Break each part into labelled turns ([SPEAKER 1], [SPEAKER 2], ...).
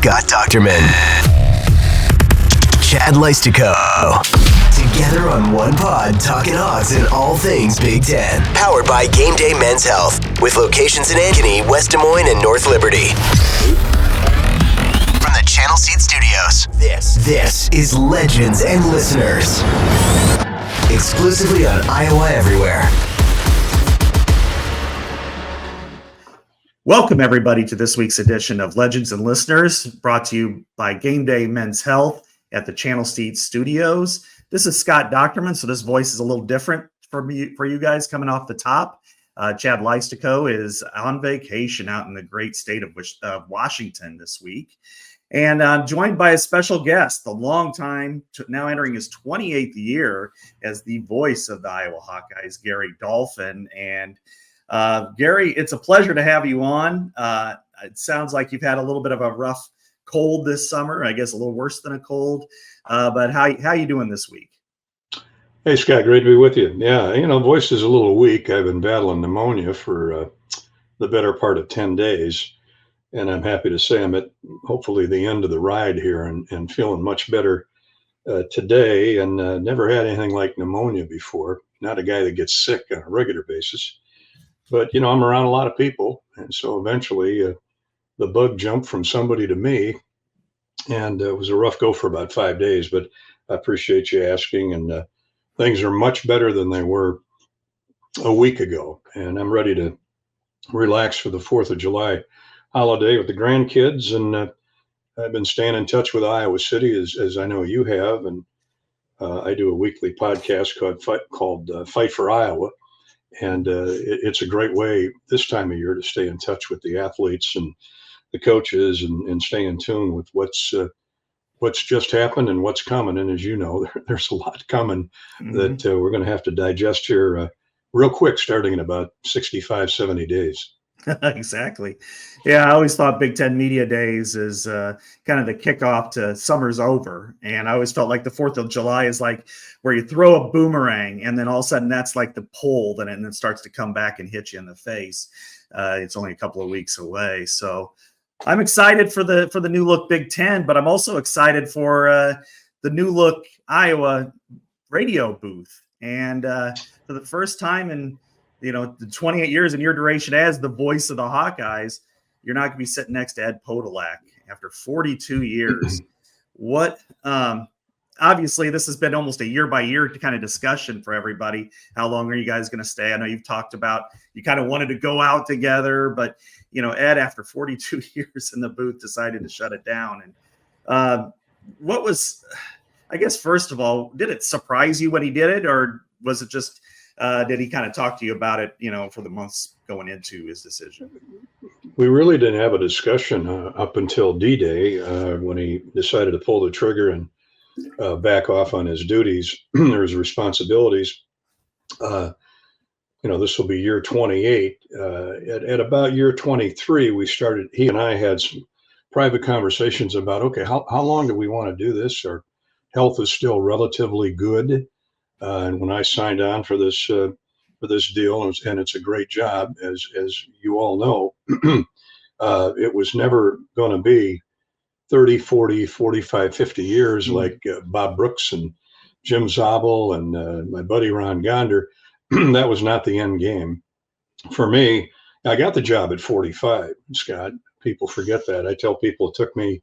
[SPEAKER 1] Scott Dochterman, Chad Leistico. Together on one pod, talking Hawks and all things Big Ten. Powered by GameDay Men's Health, with locations in Ankeny, West Des Moines, and North Liberty. From the Channel Seed Studios, this is Legends and Listeners. Exclusively on Iowa Everywhere.
[SPEAKER 2] Welcome, everybody, to this week's edition of Legends and Listeners, brought to you by GameDay Men's Health at the Channel Seed Studios. This is Scott Dochterman, so this voice is a little different for you guys coming off the top. Chad Leistico is on vacation out in the great state of Washington this week. And I'm joined by a special guest, the longtime, now entering his 28th year as the voice of the Iowa Hawkeyes, Gary Dolphin. And Gary, it's a pleasure to have you on. It sounds like you've had a little bit of a rough cold this summer, I guess a little worse than a cold. But how you doing this week?
[SPEAKER 3] Hey, Scott, great to be with you. Yeah, voice is a little weak. I've been battling pneumonia for the better part of 10 days. And I'm happy to say I'm at hopefully the end of the ride here and feeling much better today. And never had anything like pneumonia before. Not a guy that gets sick on a regular basis. But, I'm around a lot of people. And so eventually the bug jumped from somebody to me. And it was a rough go for about 5 days. But I appreciate you asking. And things are much better than they were a week ago. And I'm ready to relax for the 4th of July holiday with the grandkids. And I've been staying in touch with Iowa City, as I know you have. And I do a weekly podcast called Fight for Iowa. And it's a great way this time of year to stay in touch with the athletes and the coaches and stay in tune with what's just happened and what's coming. And as you know, there's a lot coming that we're going to have to digest here real quick, starting in about 65, 70 days.
[SPEAKER 2] Exactly. Yeah, I always thought Big Ten Media Days is kind of the kickoff to summer's over. And I always felt like the 4th of July is like where you throw a boomerang and then all of a sudden that's like the pull and it starts to come back and hit you in the face. It's only a couple of weeks away. So I'm excited for the new look Big Ten, but I'm also excited for the new look Iowa radio booth. And for the first time in the 28 years in your duration as the voice of the Hawkeyes, you're not going to be sitting next to Ed Podolak after 42 years. What, obviously this has been almost a year by year kind of discussion for everybody. How long are you guys going to stay? I know you've talked about, you kind of wanted to go out together, but Ed, after 42 years in the booth, decided to shut it down. And what was, I guess, first of all, did it surprise you when he did it, or was it just, did he kind of talk to you about it, for the months going into his decision?
[SPEAKER 3] We really didn't have a discussion up until D-Day when he decided to pull the trigger and back off on his duties or his responsibilities. This will be year 28. At about year 23, he and I had some private conversations about, okay, how long do we want to do this? Our health is still relatively good. And when I signed on for this deal, and it's a great job, as you all know, it was never going to be 30, 40, 45, 50 years like Bob Brooks and Jim Zabel and my buddy Ron Gonder. That was not the end game. For me, I got the job at 45, Scott. People forget that. I tell people it took me,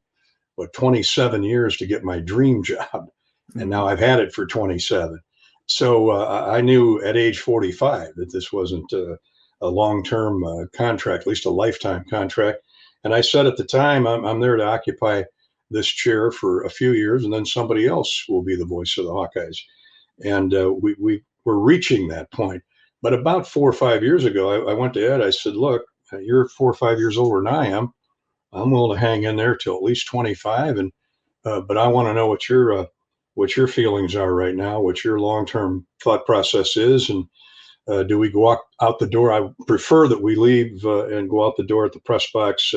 [SPEAKER 3] 27 years to get my dream job. And now I've had it for 27. So I knew at age 45 that this wasn't a long-term contract, at least a lifetime contract. And I said at the time, I'm there to occupy this chair for a few years, and then somebody else will be the voice of the Hawkeyes. And we were reaching that point. But about 4 or 5 years ago, I went to Ed. I said, look, you're 4 or 5 years older than I am. I'm willing to hang in there till at least 25. And but I want to know what your feelings are right now, what your long-term thought process is, and do we go out the door? I prefer that we leave and go out the door at the press box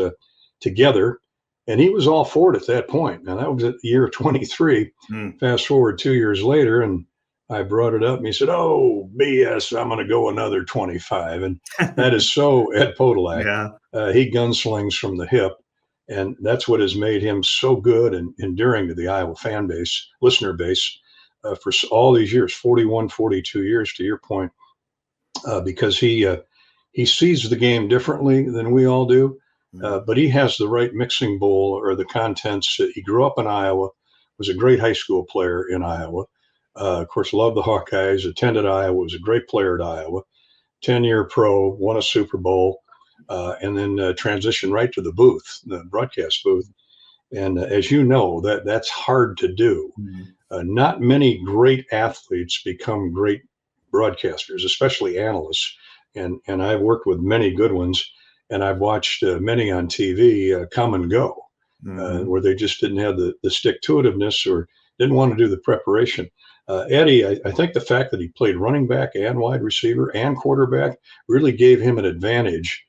[SPEAKER 3] together. And he was all for it at that point. Now, that was at the year 23. Fast forward 2 years later, and I brought it up, and he said, oh, BS, I'm going to go another 25. And that is so Ed Podolak. Yeah. He gunslings from the hip. And that's what has made him so good and enduring to the Iowa fan base, listener base, for all these years, 41, 42 years, to your point, because he sees the game differently than we all do, but he has the right mixing bowl or the contents. He grew up in Iowa, was a great high school player in Iowa. Of course, loved the Hawkeyes, attended Iowa, was a great player at Iowa, 10-year pro, won a Super Bowl, and then transitioned right to the booth, the broadcast booth. And as you know, that's hard to do. Not many great athletes become great broadcasters, especially analysts. And I've worked with many good ones, and I've watched many on TV come and go, where they just didn't have the stick-to-itiveness or didn't want to do the preparation. Eddie, I think the fact that he played running back and wide receiver and quarterback really gave him an advantage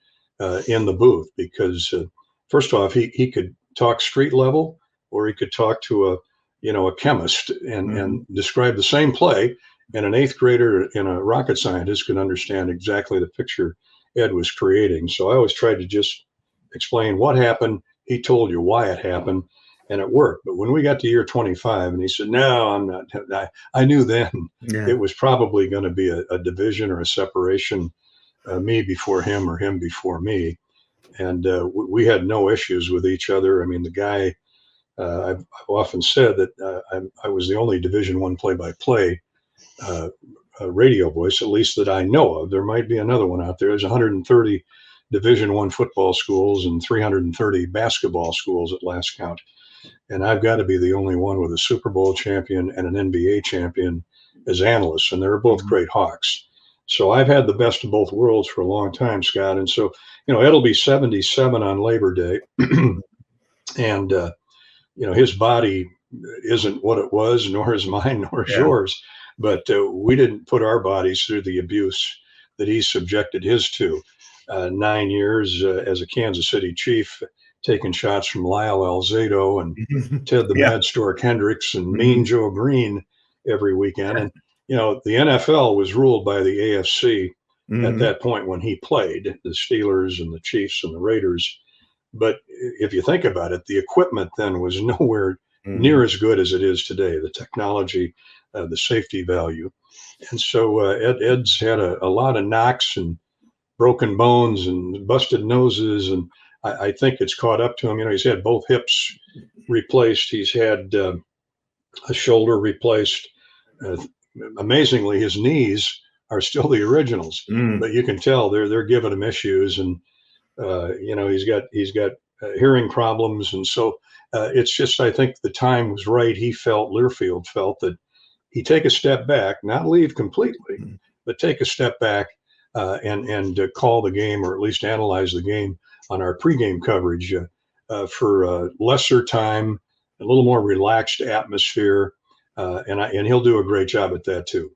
[SPEAKER 3] in the booth because, first off, he could talk street level, or he could talk to a chemist and describe the same play, and an 8th grader and a rocket scientist could understand exactly the picture Ed was creating. So I always tried to just explain what happened. He told you why it happened, and it worked. But when we got to year 25 and he said, no, I'm not, I knew then it was probably going to be a division or a separation, me before him or him before me. And we had no issues with each other. I mean, the guy, I've often said that I was the only Division I play-by-play radio voice, at least that I know of. There might be another one out there. There's 130 Division I football schools and 330 basketball schools at last count. And I've got to be the only one with a Super Bowl champion and an NBA champion as analysts, and they're both great Hawks. So I've had the best of both worlds for a long time, Scott. And so, Ed'll be 77 on Labor Day. And, his body isn't what it was, nor is mine, nor is yours. But we didn't put our bodies through the abuse that he subjected his to. 9 years as a Kansas City Chief, taking shots from Lyle Alzado and Ted the Mad Stork Hendricks and Mean Joe Green every weekend. And, the NFL was ruled by the AFC at that point when he played, the Steelers and the Chiefs and the Raiders. But if you think about it, the equipment then was nowhere near as good as it is today, the technology, the safety value. And so Ed's had a lot of knocks and broken bones and busted noses, and I think it's caught up to him. He's had both hips replaced. He's had a shoulder replaced. Amazingly, his knees are still the originals, but you can tell they're giving him issues, and he's got hearing problems, and so it's just, I think the time was right. Learfield felt that he take a step back, not leave completely, but take a step back and call the game, or at least analyze the game on our pregame coverage for lesser time, a little more relaxed atmosphere, and he'll do a great job at that too.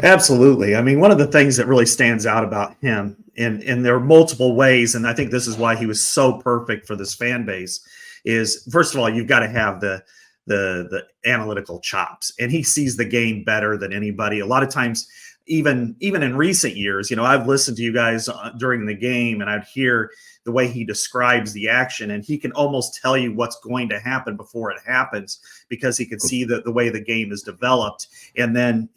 [SPEAKER 2] Absolutely. I mean, one of the things that really stands out about him, and there are multiple ways, and I think this is why he was so perfect for this fan base, is first of all, you've got to have the analytical chops, and he sees the game better than anybody. A lot of times, even in recent years, I've listened to you guys during the game, and I'd hear the way he describes the action, and he can almost tell you what's going to happen before it happens because he can see the way the game is developed. And then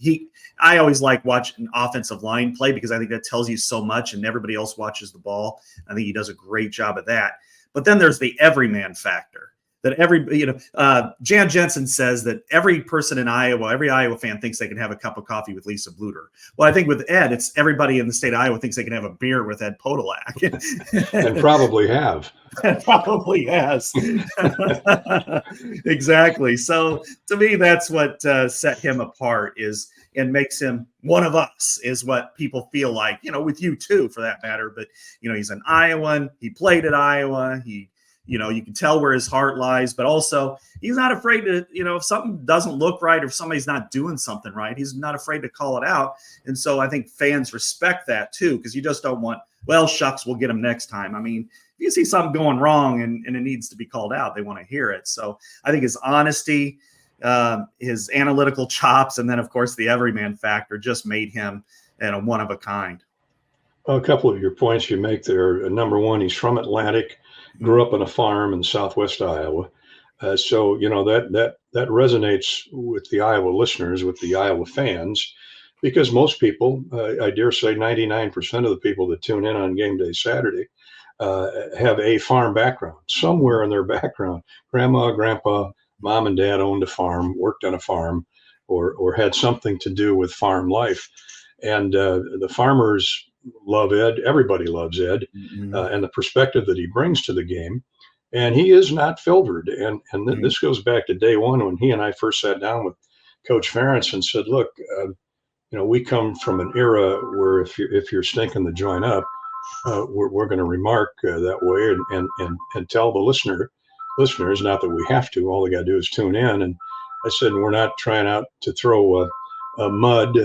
[SPEAKER 2] I always like watching offensive line play because I think that tells you so much, and everybody else watches the ball. I think he does a great job of that. But then there's the everyman factor. That Jan Jensen says that every person in Iowa, every Iowa fan thinks they can have a cup of coffee with Lisa Bluter. Well, I think with Ed, it's everybody in the state of Iowa thinks they can have a beer with Ed Podolak.
[SPEAKER 3] And probably have.
[SPEAKER 2] Probably has. Exactly. So to me, that's what set him apart and makes him one of us, is what people feel like, with you too, for that matter. But, he's an Iowan. He played at Iowa. You can tell where his heart lies, but also he's not afraid to, if something doesn't look right or if somebody's not doing something right, he's not afraid to call it out. And so I think fans respect that too, because you just don't want, well, shucks, we'll get him next time. I mean, if you see something going wrong and it needs to be called out, they want to hear it. So I think his honesty, his analytical chops, and then, of course, the everyman factor just made him one of a kind.
[SPEAKER 3] Well, a couple of your points you make there. Number one, he's from Atlantic. grew up on a farm in southwest Iowa. So, that resonates with the Iowa listeners, with the Iowa fans, because most people, I dare say 99% of the people that tune in on Game Day Saturday, have a farm background somewhere in their background. Grandma, grandpa, mom and dad owned a farm, worked on a farm, or had something to do with farm life. And the farmers love Ed. Everybody loves Ed, and the perspective that he brings to the game. And he is not filtered. And this goes back to day one when he and I first sat down with Coach Ferentz and said, look, we come from an era where if you're stinking the joint up, we're going to remark that way and tell the listeners, not that we have to, all they got to do is tune in. And I said, we're not trying out to throw a mud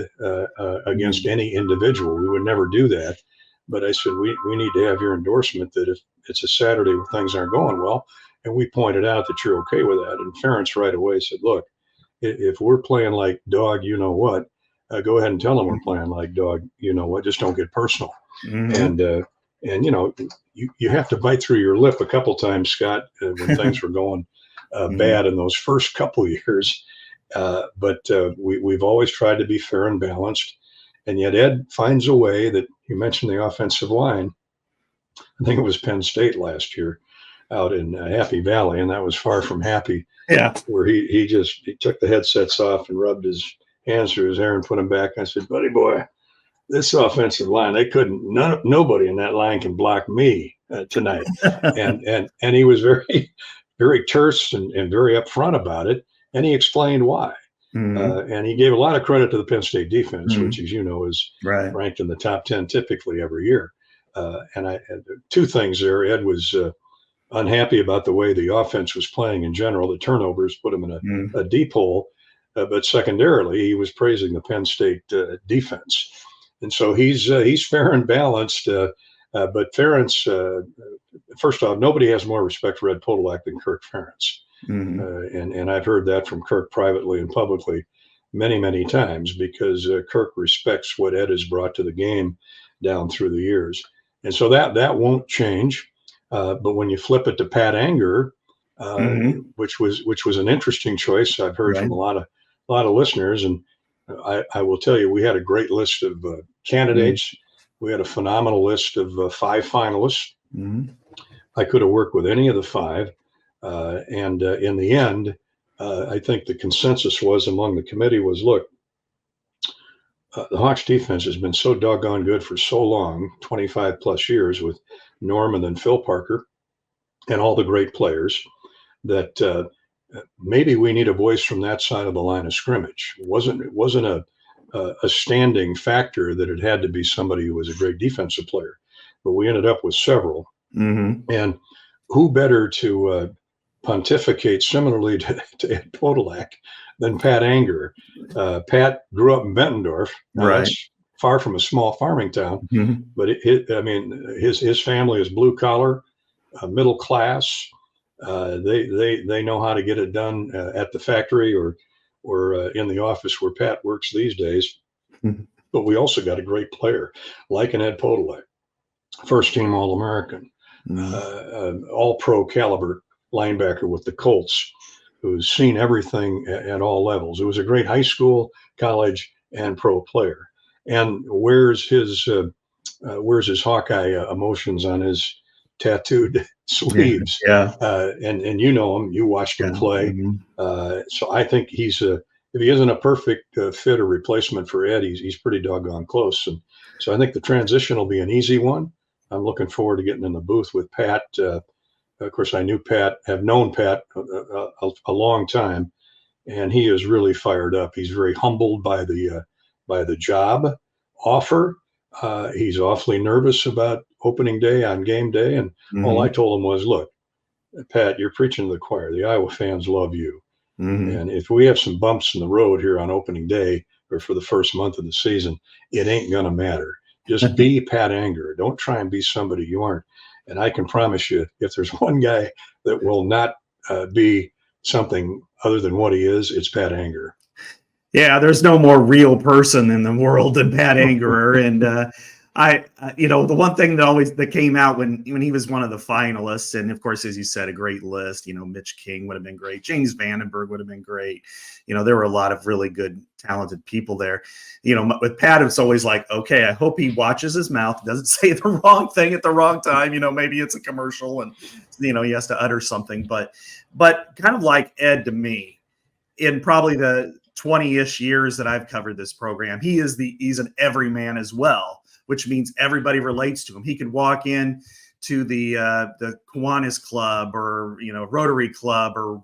[SPEAKER 3] against any individual. We would never do that. But I said, we need to have your endorsement that if it's a Saturday where things aren't going well, and we pointed out that you're okay with that. And Ferentz right away said, look, if we're playing like dog, you know what, go ahead and tell them we're playing like dog, you know what, just don't get personal. And you have to bite through your lip a couple times, Scott, when things were going bad in those first couple years. But we've always tried to be fair and balanced. And yet Ed finds a way that you mentioned the offensive line. I think it was Penn State last year out in Happy Valley, and that was far from happy. Yeah, where he took the headsets off and rubbed his hands through his hair and put them back. I said, buddy boy, this offensive line, nobody in that line can block me tonight. and he was very, very terse and very upfront about it. And he explained why. And he gave a lot of credit to the Penn State defense, which, as you know, is ranked in the top 10 typically every year. And two things there. Ed was unhappy about the way the offense was playing in general. The turnovers put him in a deep hole. But secondarily, he was praising the Penn State defense. And so he's fair and balanced. But Ferentz, first off, nobody has more respect for Ed Podolak than Kirk Ferentz. And I've heard that from Kirk privately and publicly many, many times, because Kirk respects what Ed has brought to the game down through the years. And so that won't change. But when you flip it to Pat Anger, which was an interesting choice, I've heard from a lot of listeners, and I will tell you, we had a great list of candidates. We had a phenomenal list of 5 finalists. I could have worked with any of the 5. And in the end, I think the consensus was among the committee was, look, the Hawks defense has been so doggone good for so long, 25 plus years with Norm and then Phil Parker and all the great players, that maybe we need a voice from that side of the line of scrimmage. It wasn't a standing factor that it had to be somebody who was a great defensive player, but we ended up with several. And who better to pontificate similarly to Ed Podolak than Pat Anger. Pat grew up in Bettendorf. That's far from a small farming town, but his family is blue collar, middle class. They know how to get it done at the factory or in the office where Pat works these days. But we also got a great player like an Ed Podolak, first team All-American, all-pro caliber linebacker with the Colts, who's seen everything at all levels. It was a great high school, college, and pro player. And where's his Hawkeye emotions on his tattooed sleeves? And you know him, you watched him play. So I think he's if he isn't a perfect fit or replacement for Ed, he's pretty doggone close. And so I think the transition will be an easy one. I'm looking forward to getting in the booth with Pat. Of course, I have known Pat a long time, and he is really fired up. He's very humbled by the job offer. He's awfully nervous about opening day on game day, and all I told him was, look, Pat, you're preaching to the choir. The Iowa fans love you. And if we have some bumps in the road here on opening day or for the first month of the season, it ain't going to matter. Just be Pat Anger. Don't try and be somebody you aren't. And I can promise you, if there's one guy that will not be something other than what he is, it's Pat Anger. Yeah, there's no more real person in the world than Pat Angerer. And
[SPEAKER 2] The one thing that came out when he was one of the finalists, and of course, as you said, a great list. Mitch King would have been great. James Vandenberg would have been great. There were a lot of really good, talented people there. With Pat, it's always like, okay, I hope he watches his mouth, doesn't say the wrong thing at the wrong time. Maybe it's a commercial, and he has to utter something. But kind of like Ed to me, in probably the 20-ish years that I've covered this program, he's an everyman as well, which means everybody relates to him. He could walk in to the Kiwanis Club or Rotary Club or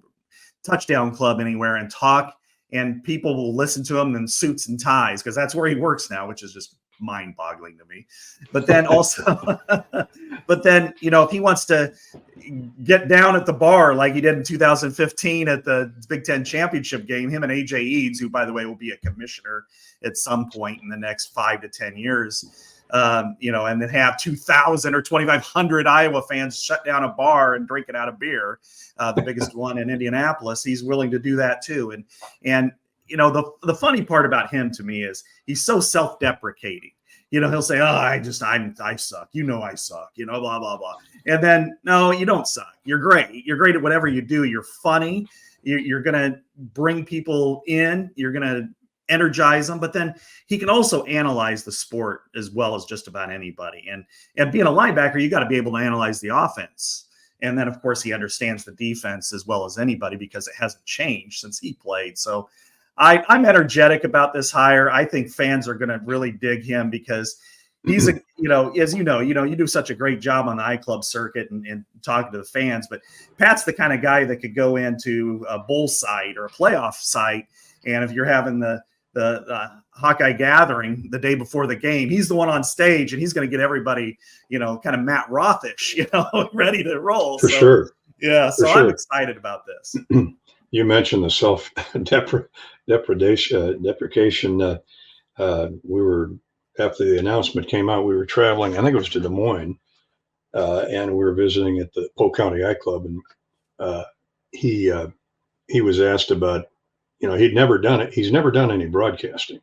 [SPEAKER 2] Touchdown Club anywhere and talk, and people will listen to him in suits and ties because that's where he works now, which is just mind-boggling to me. But then also, if he wants to get down at the bar like he did in 2015 at the Big Ten championship game, him and AJ Eads, who by the way will be a commissioner at some point in the next 5 to 10 years, and then have 2,000 or 2,500 Iowa fans shut down a bar and drink it out of beer, the biggest one in Indianapolis. He's willing to do that too. And the funny part about him to me is he's so self-deprecating. He'll say, "Oh, I suck. I suck. Blah blah blah." And then, no, you don't suck. You're great. You're great at whatever you do. You're funny. You're gonna bring people in. You're gonna energize them. But then he can also analyze the sport as well as just about anybody. And being a linebacker, you got to be able to analyze the offense. And then, of course, he understands the defense as well as anybody because it hasn't changed since he played. So I'm energetic about this hire. I think fans are going to really dig him because he's as you do such a great job on the iClub circuit and talking to the fans, but Pat's the kind of guy that could go into a bowl site or a playoff site. And if you're having the Hawkeye gathering the day before the game, he's the one on stage and he's going to get everybody, kind of Matt Rothish, ready to roll.
[SPEAKER 3] For sure.
[SPEAKER 2] Yeah. So I'm excited about this.
[SPEAKER 3] You mentioned the self-deprecation. We were, after the announcement came out, we were traveling, I think it was to Des Moines, and we were visiting at the Polk County Eye Club. And he was asked about, he'd never done it. He's never done any broadcasting.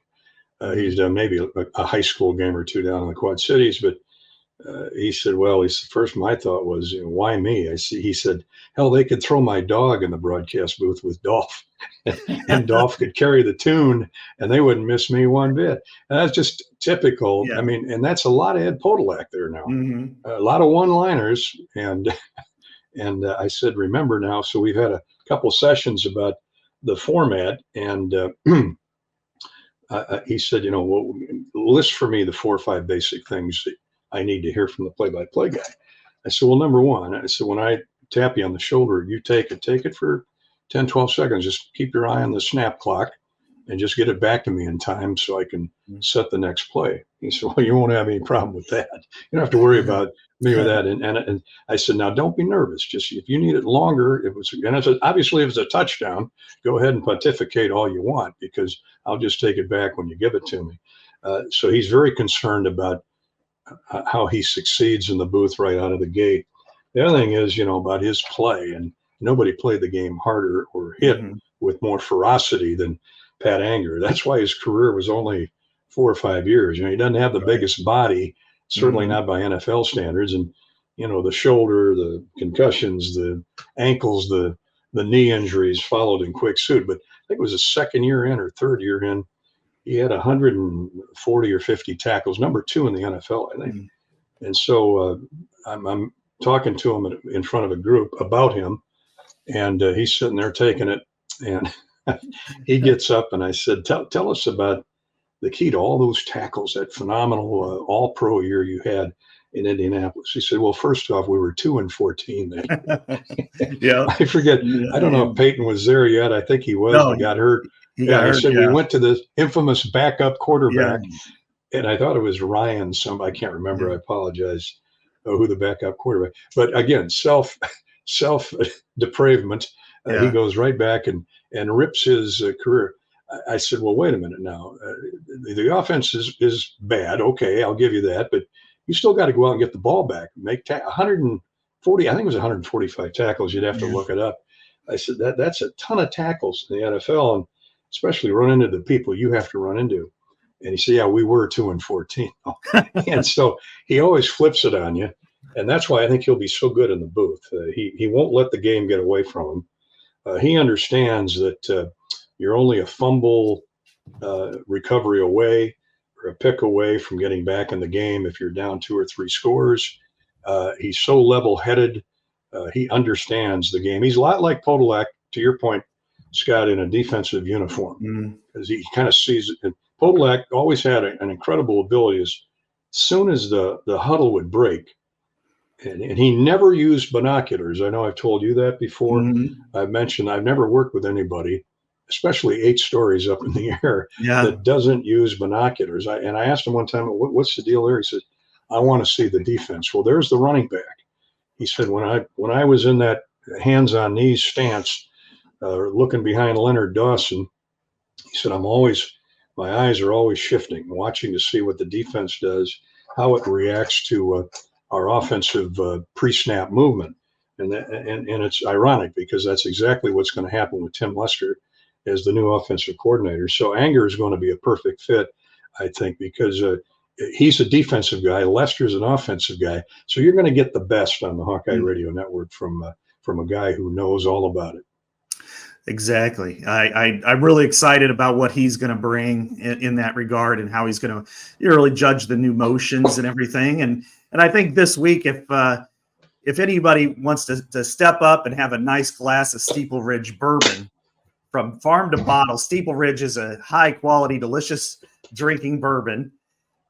[SPEAKER 3] He's done maybe a high school game or two down in the Quad Cities, but he said, first my thought was, why me? He said, hell, they could throw my dog in the broadcast booth with Dolph and Dolph could carry the tune and they wouldn't miss me one bit. And that's just typical. Yeah. I mean, and that's a lot of Ed Podolak there now, a lot of one-liners. And I said, remember now, so we've had a couple sessions about the format, and he said, list for me the 4 or 5 basic things that I need to hear from the play-by-play guy. I said, well, number one, I said, when I tap you on the shoulder, you take it for 10, 12 seconds. Just keep your eye on the snap clock and just get it back to me in time so I can set the next play. He said, well, you won't have any problem with that. You don't have to worry about me with that. And I said, now don't be nervous. Just if you need it longer, obviously if it's a touchdown, go ahead and pontificate all you want because I'll just take it back when you give it to me. So he's very concerned about how he succeeds in the booth right out of the gate. The other thing is, about his play, and nobody played the game harder or hit with more ferocity than Pat Anger. That's why his career was only 4 or 5 years. He doesn't have the biggest body, certainly not by NFL standards. And, the shoulder, the concussions, the ankles, the knee injuries followed in quick suit. But I think it was his second year in or third year in, he had 140 or 50 tackles, number 2 in the NFL, I think. And so I'm talking to him in front of a group about him, and he's sitting there taking it, and he gets up, and I said, tell us about the key to all those tackles, that phenomenal all-pro year you had in Indianapolis. He said, well, first off, we were 2-14 then.
[SPEAKER 2] Yeah.
[SPEAKER 3] I forget. Yeah, I don't know if Peyton was there yet. I think he was. No, he got hurt. He said we went to the infamous backup quarterback, and I thought it was Ryan. I can't remember. I apologize. Who the backup quarterback? But again, self depravement. He goes right back and rips his career. I said, well, wait a minute now. The offense is bad. Okay, I'll give you that, but you still got to go out and get the ball back. Make 140. I think it was 145 tackles. You'd have to look it up. I said that's a ton of tackles in the NFL, and especially run into the people you have to run into. And he said, yeah, we were 2-14. And so he always flips it on you. And that's why I think he'll be so good in the booth. He won't let the game get away from him. He understands that you're only a fumble recovery away or a pick away from getting back in the game if you're down 2 or 3 scores. He's so level-headed. He understands the game. He's a lot like Podolak, to your point, Scott, in a defensive uniform, because he kind of sees it. And Podolak always had an incredible ability. As soon as the huddle would break, and he never used binoculars. I know I've told you that before. I've mentioned I've never worked with anybody, especially 8 stories up in the air, that doesn't use binoculars. I asked him one time, what's the deal there? He said, I want to see the defense. Well, there's the running back. He said, when I was in that hands on knees stance, looking behind Leonard Dawson, he said, my eyes are always shifting, watching to see what the defense does, how it reacts to our offensive pre-snap movement. And it's ironic because that's exactly what's going to happen with Tim Lester as the new offensive coordinator. So Anger is going to be a perfect fit, I think, because he's a defensive guy. Lester's an offensive guy. So you're going to get the best on the Hawkeye Radio Network from a guy who knows all about it.
[SPEAKER 2] Exactly. I'm really excited about what he's going to bring in that regard and how he's going to really judge the new motions and everything. And I think this week, if anybody wants to step up and have a nice glass of Steeple Ridge bourbon from farm to bottle, Steeple Ridge is a high quality, delicious drinking bourbon.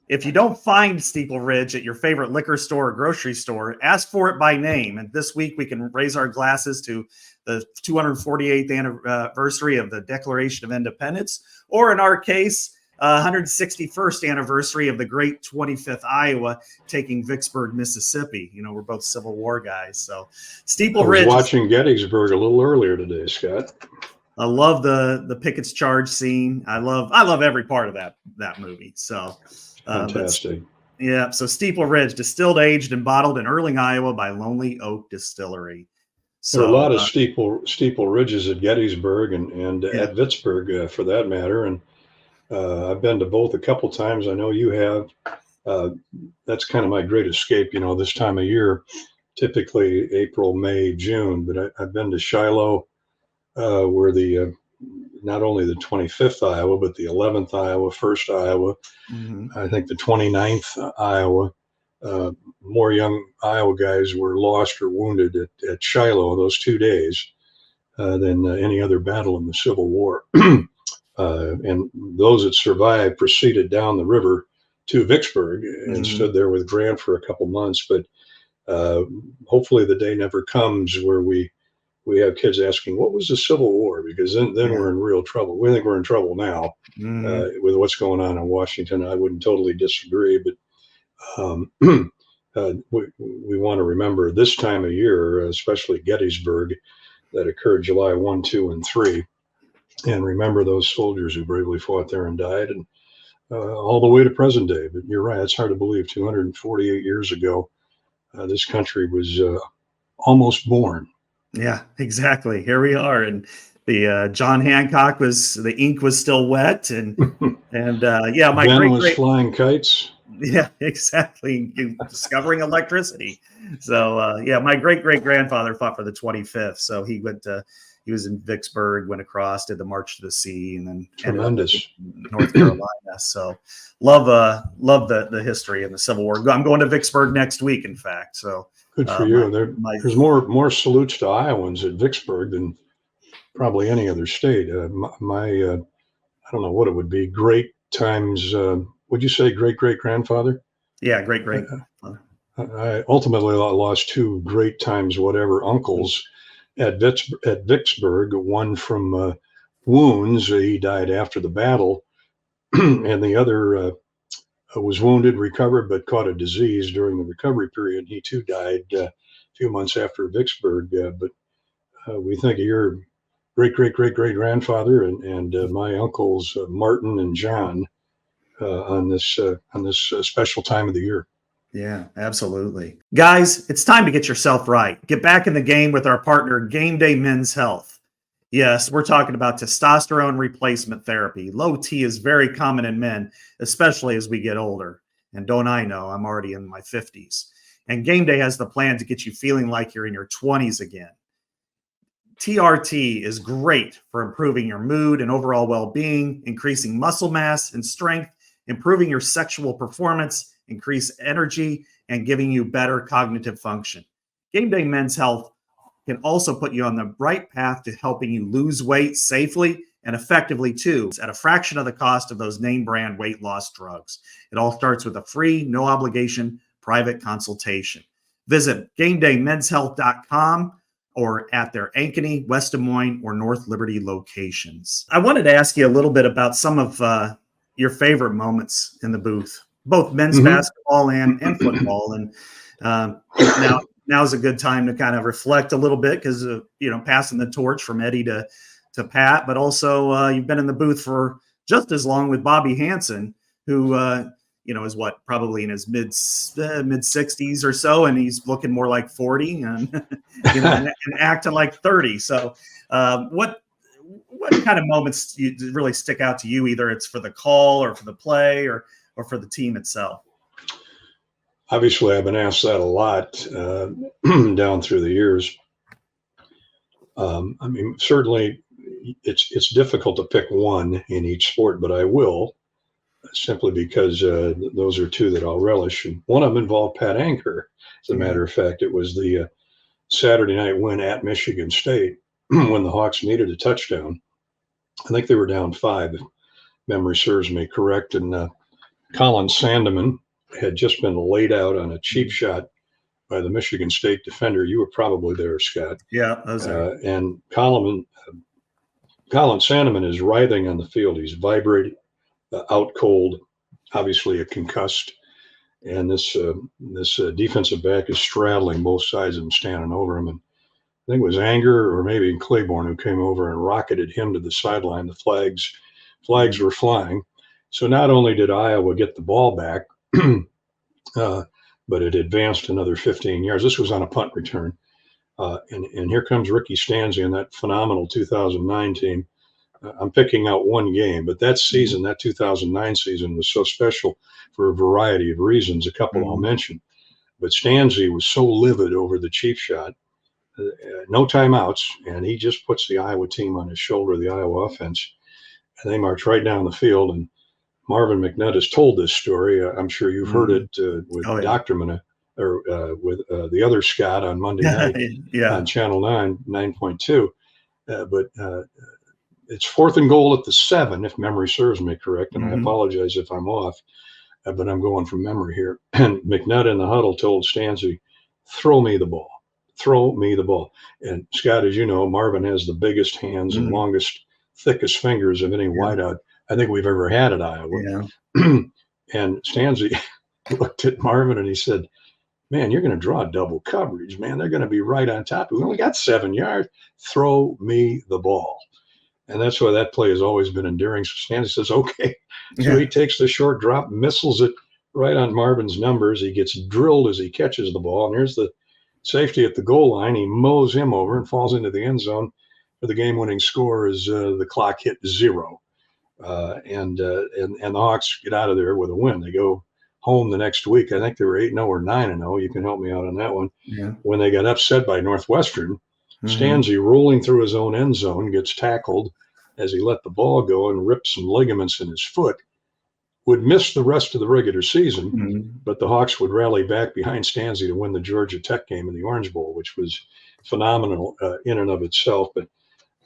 [SPEAKER 2] If you don't find Steeple Ridge at your favorite liquor store or grocery store, ask for it by name. And this week we can raise our glasses to the 248th anniversary of the Declaration of Independence, or in our case, 161st anniversary of the great 25th Iowa taking Vicksburg, Mississippi. You know, we're both Civil War guys. So Steeple Ridge.
[SPEAKER 3] I was watching Gettysburg a little earlier today, Scott.
[SPEAKER 2] I love the Pickett's Charge scene. I love every part of that movie. So
[SPEAKER 3] fantastic.
[SPEAKER 2] So Steeple Ridge, distilled, aged, and bottled in Erling, Iowa by Lonely Oak Distillery. So,
[SPEAKER 3] there are a lot of steeple ridges at Gettysburg and at Vicksburg, for that matter. And I've been to both a couple times. I know you have. That's kind of my great escape, this time of year, typically April, May, June. But I've been to Shiloh, where the not only the 25th Iowa, but the 11th Iowa, 1st Iowa, I think the 29th Iowa. More young Iowa guys were lost or wounded at Shiloh those 2 days than any other battle in the Civil War. And those that survived proceeded down the river to Vicksburg and stood there with Grant for a couple months. But hopefully the day never comes where we have kids asking, what was the Civil War? Because then we're in real trouble. We think we're in trouble now with what's going on in Washington. I wouldn't totally disagree, but we want to remember this time of year, especially Gettysburg, that occurred July 1, 2, and 3, and remember those soldiers who bravely fought there and died, and all the way to present day. But you're right, it's hard to believe 248 years ago, this country was almost born.
[SPEAKER 2] Yeah, exactly. Here we are, and the John Hancock the ink was still wet, and my
[SPEAKER 3] Ben was flying kites.
[SPEAKER 2] Yeah, exactly. Discovering electricity. So my great-great-grandfather fought for the 25th. So he was in Vicksburg, went across, did the March to the Sea, and then
[SPEAKER 3] tremendous
[SPEAKER 2] ended up in North Carolina. So love the history and the Civil War. I'm going to Vicksburg next week, in fact. So
[SPEAKER 3] good for you. There's more salutes to Iowans at Vicksburg than probably any other state. I don't know what it would be. Great times. Would you say great-great-grandfather?
[SPEAKER 2] Yeah, great-great.
[SPEAKER 3] I ultimately lost 2 great times whatever uncles at Vicksburg, one from wounds. He died after the battle, and the other was wounded, recovered, but caught a disease during the recovery period. He too died a few months after Vicksburg. But we think of your great-great-great-great-grandfather and my uncles Martin and John on this special time of the year.
[SPEAKER 2] Yeah, absolutely. Guys, it's time to get yourself right. Get back in the game with our partner, GameDay Men's Health. Yes, we're talking about testosterone replacement therapy. Low T is very common in men, especially as we get older. And don't I know, I'm already in my 50s. And GameDay has the plan to get you feeling like you're in your 20s again. TRT is great for improving your mood and overall well-being, increasing muscle mass and strength, improving your sexual performance, increase energy, and giving you better cognitive function. GameDay Men's Health can also put you on the right path to helping you lose weight safely and effectively too, at a fraction of the cost of those name brand weight loss drugs. It all starts with a free, no obligation private consultation. Visit GameDayMen'sHealth.com or at their Ankeny, West Des Moines, or North Liberty locations. I wanted to ask you a little bit about some of your favorite moments in the booth, both men's basketball and football. And now's a good time to kind of reflect a little bit because passing the torch from Eddie to Pat, but also you've been in the booth for just as long with Bobby Hansen, who is probably in his mid 60s or so, and he's looking more like 40 and and acting like 30. So what kind of moments really stick out to you? Either it's for the call or for the play or for the team itself.
[SPEAKER 3] Obviously, I've been asked that a lot down through the years. Certainly it's difficult to pick one in each sport, but I will, simply because those are two that I'll relish. And one of them involved Pat Anker. As a matter of fact, it was the Saturday night win at Michigan State when the Hawks needed a touchdown. I think they were down 5, if memory serves me correct. And Colin Sandeman had just been laid out on a cheap shot by the Michigan State defender. You were probably there, Scott.
[SPEAKER 2] Yeah, I was there.
[SPEAKER 3] And Colin Sandeman is writhing on the field. He's vibrating, out cold, obviously a concussed. And this defensive back is straddling both sides of him, standing over him. And I think it was Anger or maybe Claiborne who came over and rocketed him to the sideline. The flags were flying. So not only did Iowa get the ball back, but it advanced another 15 yards. This was on a punt return. And here comes Ricky Stanzi and that phenomenal 2009 team. I'm picking out one game, but that season, that 2009 season, was so special for a variety of reasons. A couple I'll mention. But Stanzi was so livid over the cheap shot, no timeouts, and he just puts the Iowa team on his shoulder, the Iowa offense, and they march right down the field. And Marvin McNutt has told this story. I'm sure you've heard it with Dochterman or with the other Scott on Monday night on Channel 9, 9.2. But it's 4th and goal at the 7, if memory serves me correct. And I apologize if I'm off, but I'm going from memory here. And McNutt in the huddle told Stanzi, throw me the ball. Throw me the ball. And Scott, as you know, Marvin has the biggest hands and longest, thickest fingers of any wideout I think we've ever had at Iowa. Yeah. And Stanzi looked at Marvin and he said, man, you're going to draw double coverage, man. They're going to be right on top. We only got 7 yards. Throw me the ball. And that's why that play has always been endearing. So Stanzi says, okay. So he takes the short drop, missiles it right on Marvin's numbers. He gets drilled as he catches the ball. And here's the safety at the goal line. He mows him over and falls into the end zone for the game-winning score as the clock hit 0. And the Hawks get out of there with a win. They go home the next week. I think they were 8-0 or 9-0. You can help me out on that one. Yeah. When they got upset by Northwestern, Stanzi rolling through his own end zone gets tackled as he let the ball go and ripped some ligaments in his foot. Would miss the rest of the regular season, but the Hawks would rally back behind Stanzi to win the Georgia Tech game in the Orange Bowl, which was phenomenal in and of itself. But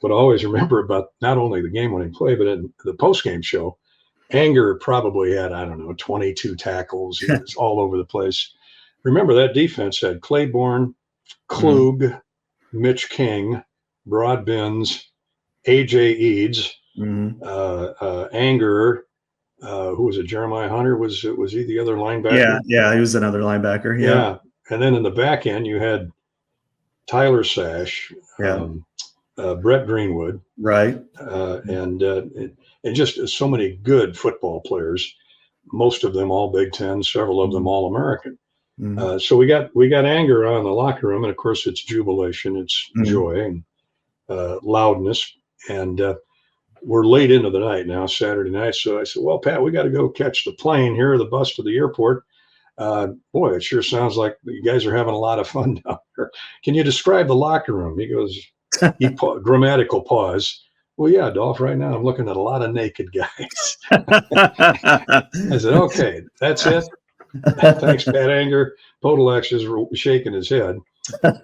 [SPEAKER 3] what I always remember about not only the game-winning play, but in the post-game show, Anger probably had, 22 tackles. He was all over the place. Remember, that defense had Claiborne, Klug, Mitch King, Broadbins, A.J. Eads, Anger, who was it? Jeremiah Hunter? Was he the other linebacker?
[SPEAKER 2] Yeah, he was another linebacker.
[SPEAKER 3] Yeah. And then in the back end, you had Tyler Sash, Brett Greenwood, right, and just so many good football players. Most of them all Big Ten, several of them all American. So we got Anger on in the locker room, and of course it's jubilation, it's joy, and loudness. And we're late into the night now, Saturday night. So I said, well, Pat, we got to go catch the plane here, the bus to the airport. Boy, it sure sounds like you guys are having a lot of fun down there. Can you describe the locker room? He goes, grammatical pause. Well, yeah, Dolph, right now I'm looking at a lot of naked guys. I said, okay, that's it. Thanks, Pat Anger. Podolak is shaking his head,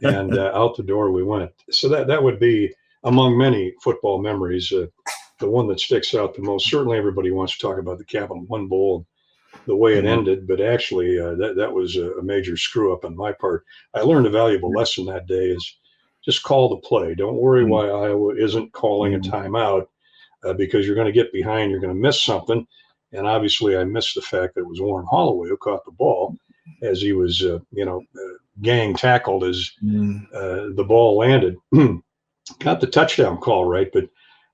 [SPEAKER 3] and out the door we went. So that would be, among many football memories, the one that sticks out the most. Certainly everybody wants to talk about the Capital One Bowl, the way it ended, but actually that was a major screw up on my part. I learned a valuable lesson that day is just call the play. Don't worry why Iowa isn't calling a timeout, because you're going to get behind, you're going to miss something. And obviously I missed the fact that it was Warren Holloway who caught the ball as he was, gang tackled as the ball landed. Got the touchdown call right, but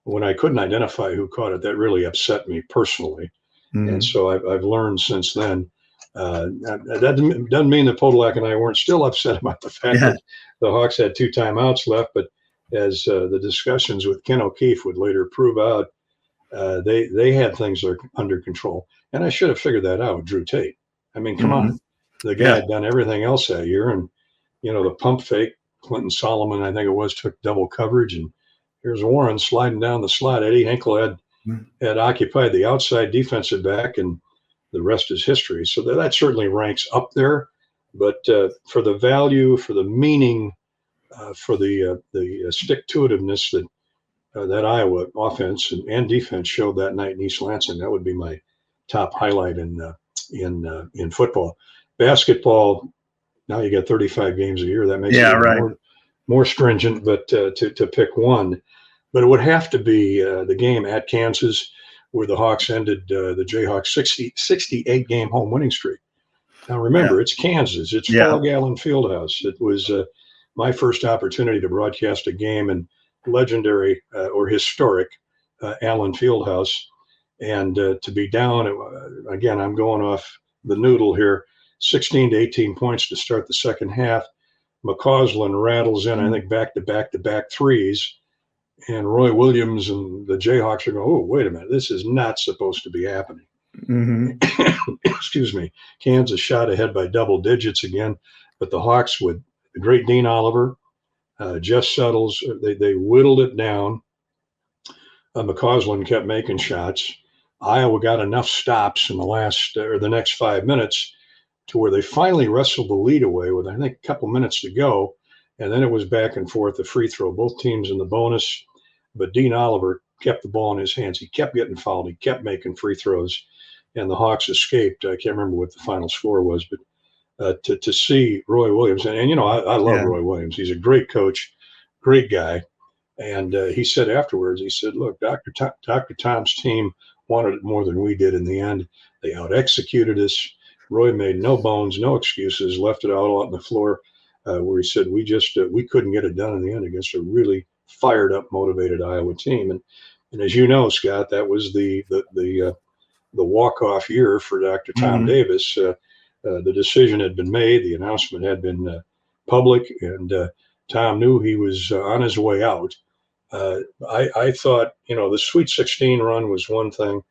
[SPEAKER 3] when I couldn't identify who caught it, that really upset me personally. And so I've learned since then. That doesn't mean that Podolak and I weren't still upset about the fact that the Hawks had 2 timeouts left. But as the discussions with Ken O'Keefe would later prove out, they had things under control. And I should have figured that out with Drew Tate. I mean, come on. The guy had done everything else that year. And, the pump fake, Clinton Solomon, I think it was, took double coverage. And here's Warren sliding down the slot. Eddie Hinkle had occupied the outside defensive back, and the rest is history. So that certainly ranks up there. But for the value, for the meaning, for the stick-to-itiveness that Iowa offense and defense showed that night in East Lansing, that would be my top highlight in football. Basketball, now you got 35 games a year. That makes it more stringent, but to pick one. But it would have to be the game at Kansas where the Hawks ended the Jayhawks 68-game home winning streak. Now, remember, it's Kansas. It's Fog Allen Fieldhouse. It was my first opportunity to broadcast a game in legendary or historic Allen Fieldhouse. And to be down, again, I'm going off the noodle here, 16 to 18 points to start the second half. McCausland rattles in, I think, back-to-back threes. And Roy Williams and the Jayhawks are going, oh, wait a minute, this is not supposed to be happening. Excuse me. Kansas shot ahead by double digits again, but the Hawks with the great Dean Oliver, Jeff Suttles, they whittled it down. McCausland kept making shots. Iowa got enough stops in the next 5 minutes to where they finally wrestled the lead away with, I think, a couple minutes to go. And then it was back and forth, the free throw, both teams in the bonus. But Dean Oliver kept the ball in his hands. He kept getting fouled. He kept making free throws. And the Hawks escaped. I can't remember what the final score was, but to see Roy Williams, and I love Roy Williams. He's a great coach, great guy. And he said afterwards, he said, look, Dr. Tom's team wanted it more than we did in the end. They out-executed us. Roy made no bones, no excuses, left it all out on the floor. Where he said we couldn't get it done in the end against a really fired up, motivated Iowa team, and as you know, Scott, that was the walk-off year for Dr. Tom Davis. The decision had been made, the announcement had been public, and Tom knew he was on his way out. I thought, the Sweet 16 run was one thing,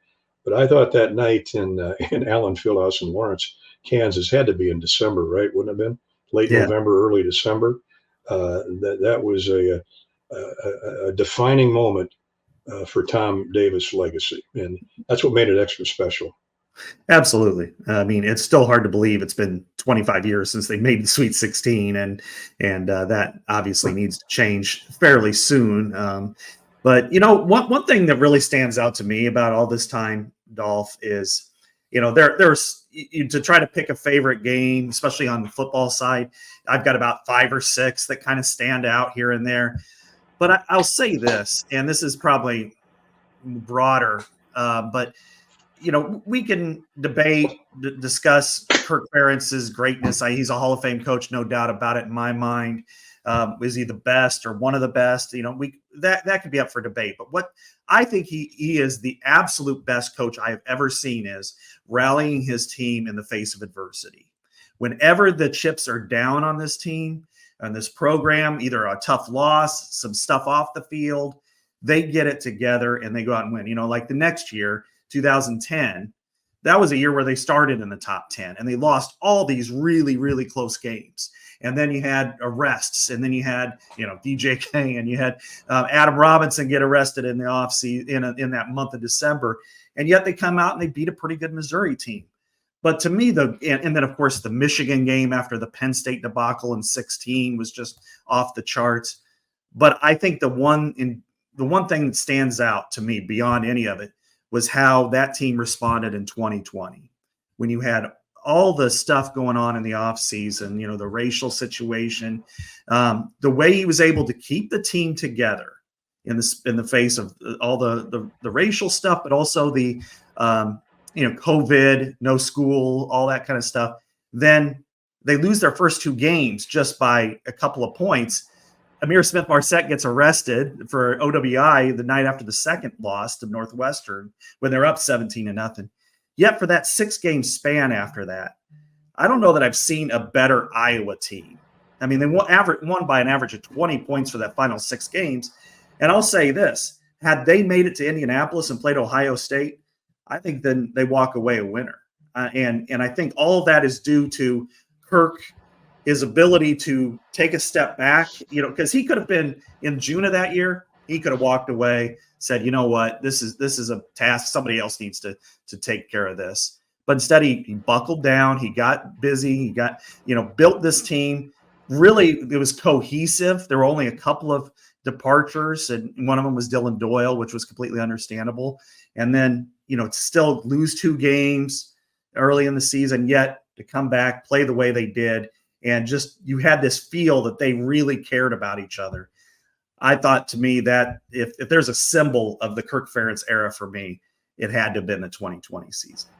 [SPEAKER 3] but I thought that night in Allen Fieldhouse in Lawrence, Kansas, had to be in December, right? Wouldn't it have been? Late November, early December. That was a defining moment for Tom Davis' legacy, and that's what made it extra special.
[SPEAKER 2] Absolutely. I mean, it's still hard to believe it's been 25 years since they made the Sweet 16, and that obviously needs to change fairly soon. But one thing that really stands out to me about all this time, Dolph, is there's to try to pick a favorite game, especially on the football side. I've got about 5 or 6 that kind of stand out here and there. But I'll say this, and this is probably broader, but we can discuss Kirk Ferentz's greatness. He's a Hall of Fame coach, no doubt about it in my mind. Is he the best or one of the best? That could be up for debate. But what I think he is the absolute best coach I have ever seen is rallying his team in the face of adversity. Whenever the chips are down on this team, and this program, either a tough loss, some stuff off the field, they get it together and they go out and win. Like the next year, 2010, that was a year where they started in the top 10 and they lost all these really, really close games. And then you had arrests, and then you had, DJK, and you had Adam Robinson get arrested in the offseason in that month of December. And yet they come out and they beat a pretty good Missouri team. But to me, and then, of course, the Michigan game after the Penn State debacle in 2016 was just off the charts. But I think the one thing that stands out to me beyond any of it was how that team responded in 2020 when you had all the stuff going on in the offseason, the racial situation, the way he was able to keep the team together in the face of all the racial stuff, but also the COVID, no school, all that kind of stuff. Then they lose their first two games just by a couple of points. Amir Smith-Marset gets arrested for OWI the night after the second loss to Northwestern when they're up 17-0. Yet for that 6-game span after that, I don't know that I've seen a better Iowa team. I mean, they won by an average of 20 points for that final 6 games. And I'll say this, had they made it to Indianapolis and played Ohio State, I think then they walk away a winner. And I think all of that is due to Kirk, his ability to take a step back, because he could have been in June of that year, he could have walked away, said, you know what, this is a task. Somebody else needs to take care of this. But instead he buckled down. He got busy. He got, built this team. Really, it was cohesive. There were only a couple of departures, and one of them was Dylan Doyle, which was completely understandable. And then, to still lose 2 games early in the season, yet to come back, play the way they did. And just, you had this feel that they really cared about each other. I thought, to me, that if there's a symbol of the Kirk Ferentz era for me, it had to have been the 2020 season.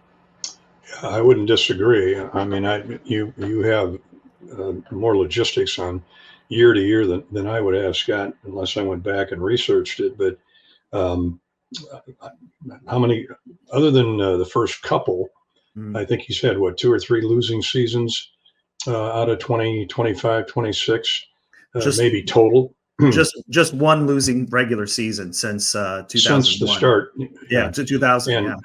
[SPEAKER 3] Yeah, I wouldn't disagree. I mean, you have more logistics on year to year than I would have, Scott, unless I went back and researched it. But how many, other than the first couple, I think he's had, 2 or 3 losing seasons out of 20, 25, 26, maybe total.
[SPEAKER 2] Just one losing regular season since 2001.
[SPEAKER 3] Since the start.
[SPEAKER 2] Yeah, to 2000.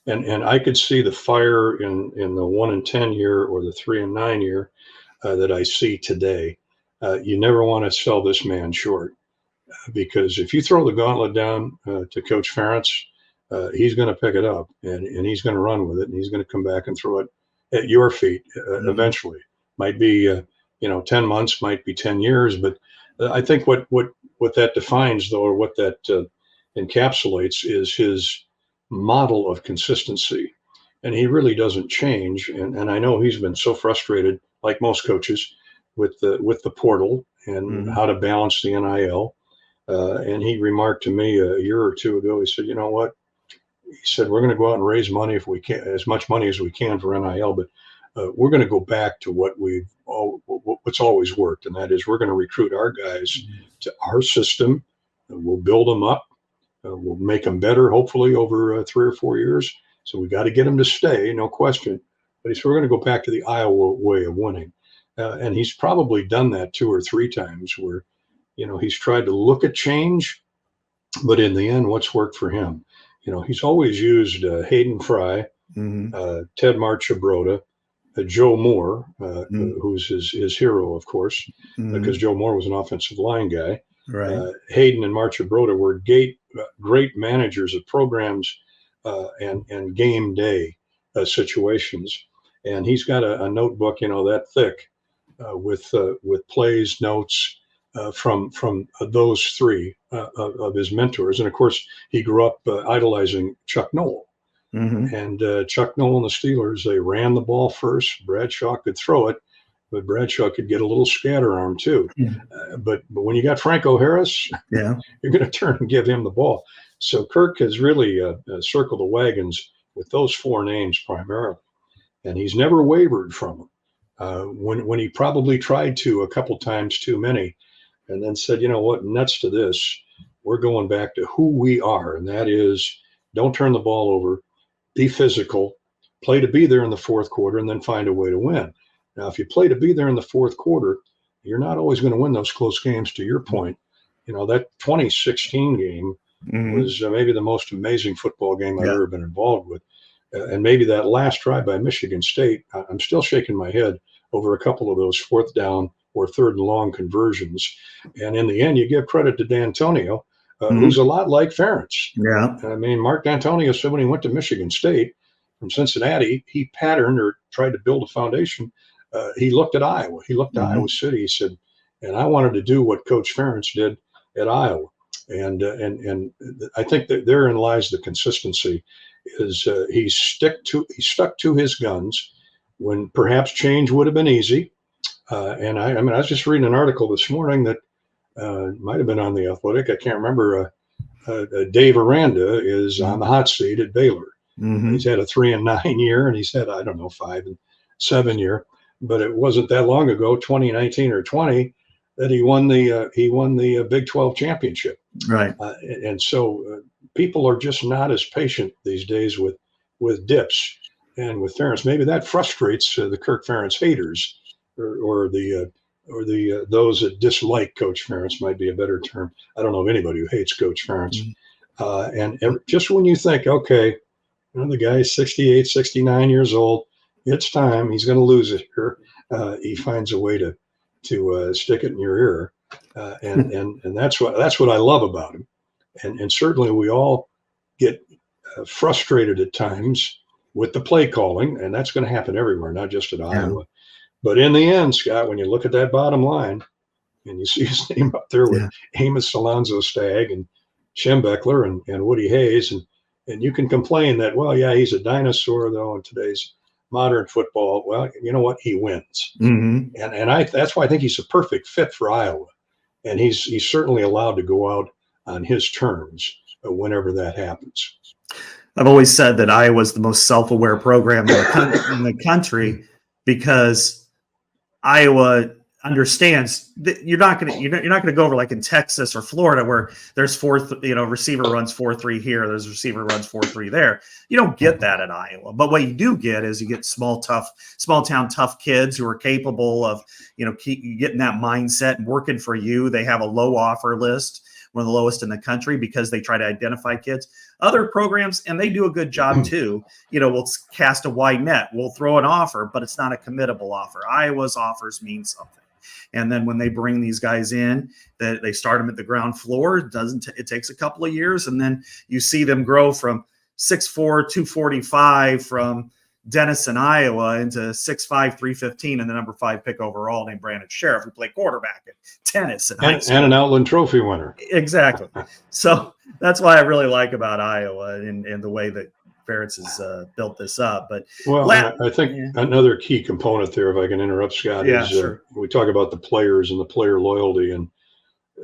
[SPEAKER 3] And I could see the fire in the 1-10 year or the 3-9 year that I see today. You never want to sell this man short, because if you throw the gauntlet down to Coach Ferentz, he's going to pick it up and he's going to run with it, and he's going to come back and throw it at your feet eventually. Might be 10 months, might be 10 years, but I think what that defines, though, or what that encapsulates, is his model of consistency, and he really doesn't change. And I know he's been so frustrated, like most coaches, with the portal and how to balance the NIL. And he remarked to me a year or 2 ago, he said, you know what? He said, we're going to go out and raise money if we can, as much money as we can for NIL, but we're going to go back to what's always worked, and that is we're going to recruit our guys to our system. We'll build them up. We'll make them better, hopefully, over 3 or 4 years. So we got to get them to stay, no question. But he said, we're going to go back to the Iowa way of winning. And he's probably done that 2 or 3 times where, he's tried to look at change, but in the end, what's worked for him? He's always used Hayden Fry, Ted Marchibroda, Joe Moore, who's his hero, of course, because Joe Moore was an offensive line guy.
[SPEAKER 2] Right.
[SPEAKER 3] Hayden and Marchibroda were great managers of programs and game day situations. And he's got a notebook, that thick, with plays, notes from those 3 of his mentors. And of course, he grew up idolizing Chuck Noll. And Chuck Noll and the Steelers, they ran the ball first. Bradshaw could throw it, but Bradshaw could get a little scatter arm too. But when you got Franco Harris, you're going to turn and give him the ball. So Kirk has really circled the wagons with those 4 names primarily, and he's never wavered from them. When he probably tried to a couple times too many, and then said, you know what, nuts to this. We're going back to who we are, and that is, don't turn the ball over, be physical, play to be there in the fourth quarter, and then find a way to win. Now, if you play to be there in the fourth quarter, you're not always going to win those close games. To your point, that 2016 game was maybe the most amazing football game I've ever been involved with. And maybe that last drive by Michigan State, I'm still shaking my head over a couple of those 4th down or 3rd and long conversions. And in the end, you give credit to D'Antonio, who's a lot like Ferentz.
[SPEAKER 2] Yeah.
[SPEAKER 3] I mean, Mark D'Antonio said when he went to Michigan State from Cincinnati, he patterned or tried to build a foundation. He looked at Iowa. He looked at Iowa City. He said, and I wanted to do what Coach Ferentz did at Iowa. And I think that therein lies the consistency. Is he stuck to his guns when perhaps change would have been easy. And I was just reading an article this morning that might have been on The Athletic. I can't remember. Dave Aranda is on the hot seat at Baylor. He's had a 3-9 year, and he's had, 5-7 year. But it wasn't that long ago, 2019 or 20, that he won the Big 12 championship.
[SPEAKER 2] Right.
[SPEAKER 3] And so people are just not as patient these days with dips and with Ferentz. Maybe that frustrates the Kirk Ferentz haters, or those that dislike Coach Ferentz might be a better term. I don't know of anybody who hates Coach Ferentz. Just when you think, okay, the guy's 68, 69 years old, it's time, he's going to lose it here. He finds a way to stick it in your ear, and that's what I love about him. And certainly we all get frustrated at times with the play calling, and that's going to happen everywhere, not just at Iowa. But in the end, Scott, when you look at that bottom line and you see his name up there with Amos Alonzo Stagg and Schembechler and Woody Hayes, and you can complain that, well, yeah, he's a dinosaur, though, in today's modern football. Well, you know what? He wins. And that's why I think he's a perfect fit for Iowa. And he's certainly allowed to go out on his terms whenever that happens.
[SPEAKER 2] I've always said that Iowa's the most self-aware program in the country, because Iowa understands that you're not going to go over like in Texas or Florida where there's receiver runs 4-3 here, there's receiver runs 4-3 there. You don't get that at Iowa. But what you do get is you get small town tough kids who are capable of keep getting that mindset and working for you. They have a low offer list, one of the lowest in the country, because they try to identify kids. Other programs, and they do a good job too, we'll cast a wide net. We'll throw an offer, but it's not a committable offer. Iowa's offers mean something. And then when they bring these guys in, they start them at the ground floor. It takes a couple of years, and then you see them grow from 6'4", 245 from Denison, Iowa, into 6'5", 315, and the number 5 pick overall named Brandon Sheriff, who played quarterback at tennis and
[SPEAKER 3] an Outland Trophy winner.
[SPEAKER 2] Exactly. So that's why I really like about Iowa and the way that Ferentz has built this up. But
[SPEAKER 3] I think another key component there, if I can interrupt, Scott, is we talk about the players and the player loyalty, and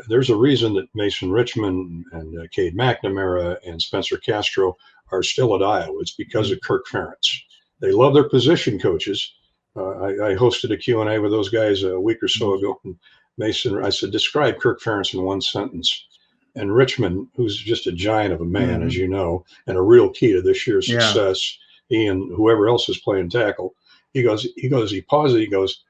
[SPEAKER 3] there's a reason that Mason Richmond and Cade McNamara and Spencer Castro are still at Iowa. It's because of Kirk Ferentz. They love their position coaches. I hosted a Q&A with those guys a week or so ago. And Mason, I said, describe Kirk Ferentz in one sentence. And Richmond, who's just a giant of a man, as you know, and a real key to this year's success, he and whoever else is playing tackle, he pauses, he goes,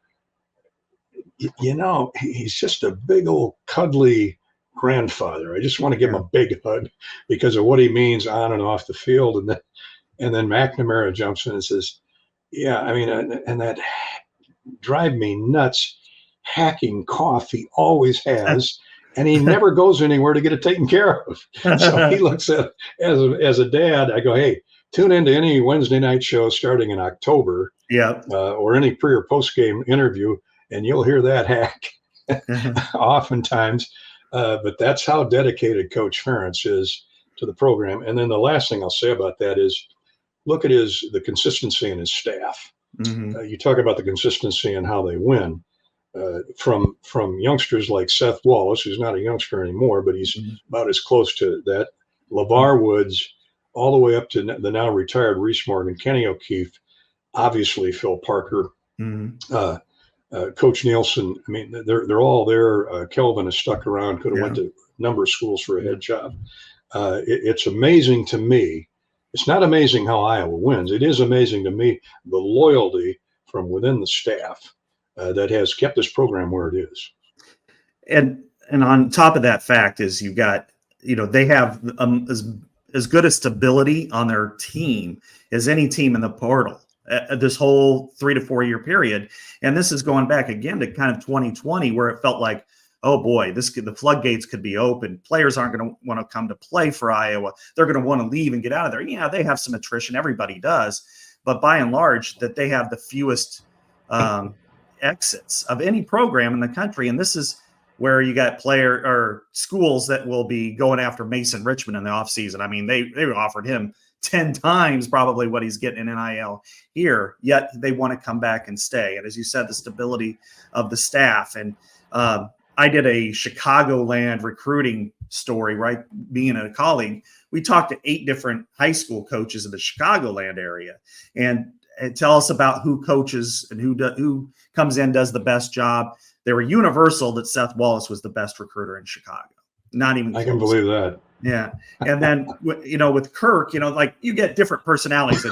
[SPEAKER 3] he's just a big old cuddly grandfather. I just want to give him a big hug because of what he means on and off the field. And then McNamara jumps in and says, and that drive me nuts hacking cough he always has, and he never goes anywhere to get it taken care of. So he looks at, as a dad, I go, hey, tune into any Wednesday night show starting in October, or any pre or post game interview, and you'll hear that hack oftentimes. But that's how dedicated Coach Ferentz is to the program. And then the last thing I'll say about that is, look at the consistency in his staff. You talk about the consistency and how they win. From youngsters like Seth Wallace, who's not a youngster anymore, but he's about as close to that. LeVar Woods, all the way up to the now retired Reese Morgan, Kenny O'Keefe, obviously Phil Parker, Coach Nielsen. I mean, they're all there. Kelvin has stuck around, could have went to a number of schools for a head job. It's amazing to me. It's not amazing how Iowa wins. It is amazing to me the loyalty from within the staff that has kept this program where it is.
[SPEAKER 2] And on top of that fact is you got, they have as good a stability on their team as any team in the portal this whole 3 to 4 year period. And this is going back again to kind of 2020, where it felt like, oh boy, the floodgates could be open. Players aren't going to want to come to play for Iowa. They're going to want to leave and get out of there. Yeah, they have some attrition. Everybody does. But by and large, that they have the fewest exits of any program in the country. And this is where you got schools that will be going after Mason Richmond in the offseason. I mean, they offered him 10 times probably what he's getting in NIL here, yet they want to come back and stay. And as you said, the stability of the staff. And I did a Chicagoland recruiting story, right? Being a colleague, we talked to 8 different high school coaches in the Chicagoland area and tell us about who coaches and who comes in, does the best job. They were universal that Seth Wallace was the best recruiter in Chicago. Not even
[SPEAKER 3] I can believe that.
[SPEAKER 2] Yeah. And then, with Kirk, like you get different personalities.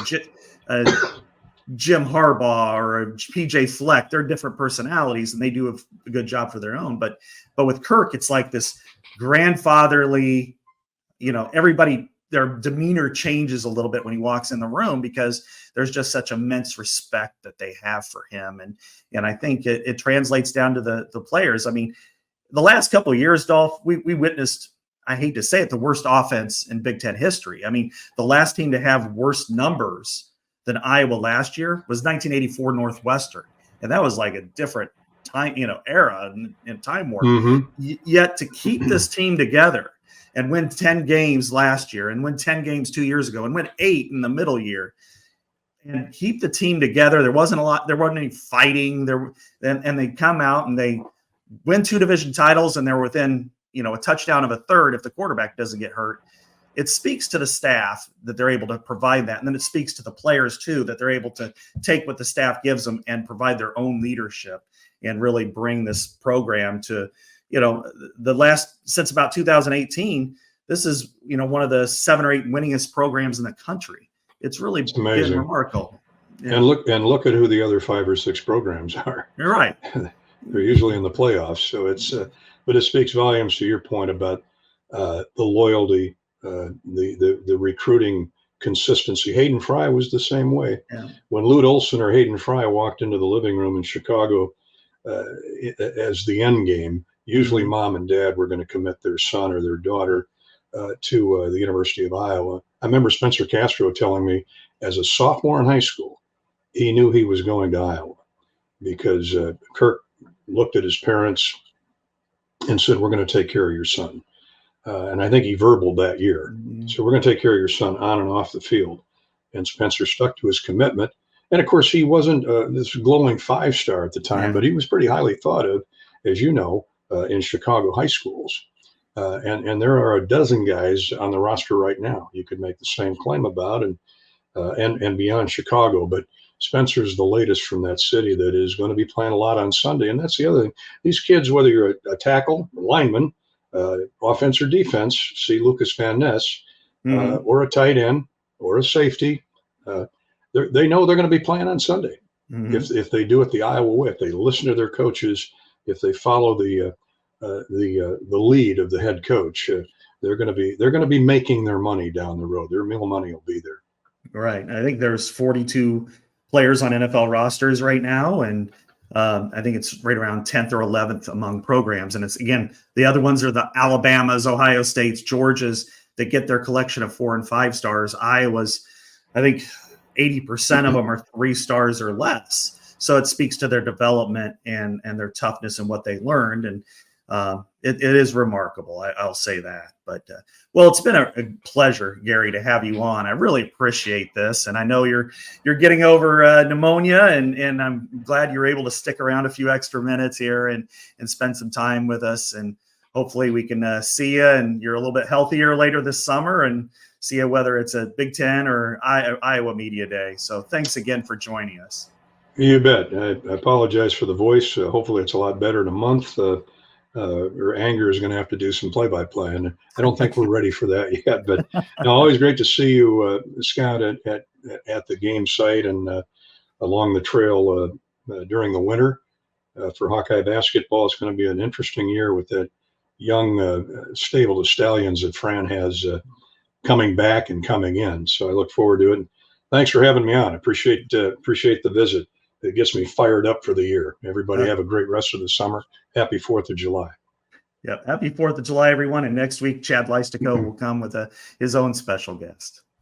[SPEAKER 2] Jim Harbaugh or PJ Fleck, they're different personalities and they do a good job for their own. But with Kirk, it's like this grandfatherly, everybody, their demeanor changes a little bit when he walks in the room because there's just such immense respect that they have for him. And I think it translates down to the players. I mean, the last couple of years, Dolph, we witnessed, I hate to say it, the worst offense in Big Ten history. I mean, the last team to have worse numbers than Iowa last year was 1984 Northwestern. And that was like a different time, era and time warp. Mm-hmm. Yet to keep this team together and win 10 games last year and win 10 games 2 years ago and win 8 in the middle year and keep the team together. There wasn't any fighting there. And they come out and they win 2 division titles and they're within, a touchdown of a third if the quarterback doesn't get hurt. It speaks to the staff that they're able to provide that. And then it speaks to the players too, that they're able to take what the staff gives them and provide their own leadership and really bring this program to, since about 2018, this is, one of the 7 or 8 winningest programs in the country. It's really been remarkable. Yeah.
[SPEAKER 3] And look at who the other 5 or 6 programs are.
[SPEAKER 2] You're right.
[SPEAKER 3] They're usually in the playoffs. So it's, but it speaks volumes to your point about the loyalty, the recruiting consistency. Hayden Fry was the same way. Yeah. When Lute Olson or Hayden Fry walked into the living room in Chicago as the end game, usually mom and dad were going to commit their son or their daughter to the University of Iowa. I remember Spencer Castro telling me as a sophomore in high school, he knew he was going to Iowa because Kirk looked at his parents and said, we're going to take care of your son. And I think he verbaled that year. Mm-hmm. So we're going to take care of your son on and off the field. And Spencer stuck to his commitment. And of course, he wasn't this glowing 5-star at the time, but he was pretty highly thought of, as you know, in Chicago high schools. And there are a dozen guys on the roster right now you could make the same claim about and beyond Chicago. But Spencer's the latest from that city that is going to be playing a lot on Sunday. And that's the other thing. These kids, whether you're a tackle, a lineman, offense or defense, see Lucas Van Ness, or a tight end or a safety, they know they're going to be playing on Sunday. Mm-hmm. If they do it the Iowa way, if they listen to their coaches, if they follow the lead of the head coach, they're going to be making their money down the road. Their meal money will be there.
[SPEAKER 2] Right. I think there's 42 players on NFL rosters right now, and I think it's right around 10th or 11th among programs. And it's, again, the other ones are the Alabamas, Ohio States, Georgias that get their collection of 4 and 5 stars. Iowa's, I think 80% of them are 3 stars or less. So it speaks to their development and their toughness and what they learned. And it is remarkable. I'll say that. But, well, it's been a pleasure, Gary, to have you on. I really appreciate this. And I know you're getting over pneumonia, and I'm glad you're able to stick around a few extra minutes here and spend some time with us. And hopefully we can see you and you're a little bit healthier later this summer and see you, whether it's a Big Ten or Iowa Media Day. So thanks again for joining us.
[SPEAKER 3] You bet. I apologize for the voice. Hopefully it's a lot better in a month. Or Anger is going to have to do some play-by-play, and I don't think we're ready for that yet. But no, always great to see you, Scott, at the game site and along the trail during the winter. for Hawkeye basketball. It's going to be an interesting year with that young stable of stallions that Fran has coming back and coming in. So I look forward to it. Thanks for having me on. I appreciate the visit. It gets me fired up for the year. Everybody have a great rest of the summer. Happy 4th of July.
[SPEAKER 2] Yep. Happy 4th of July, everyone. And next week, Chad Leistico will come with his own special guest.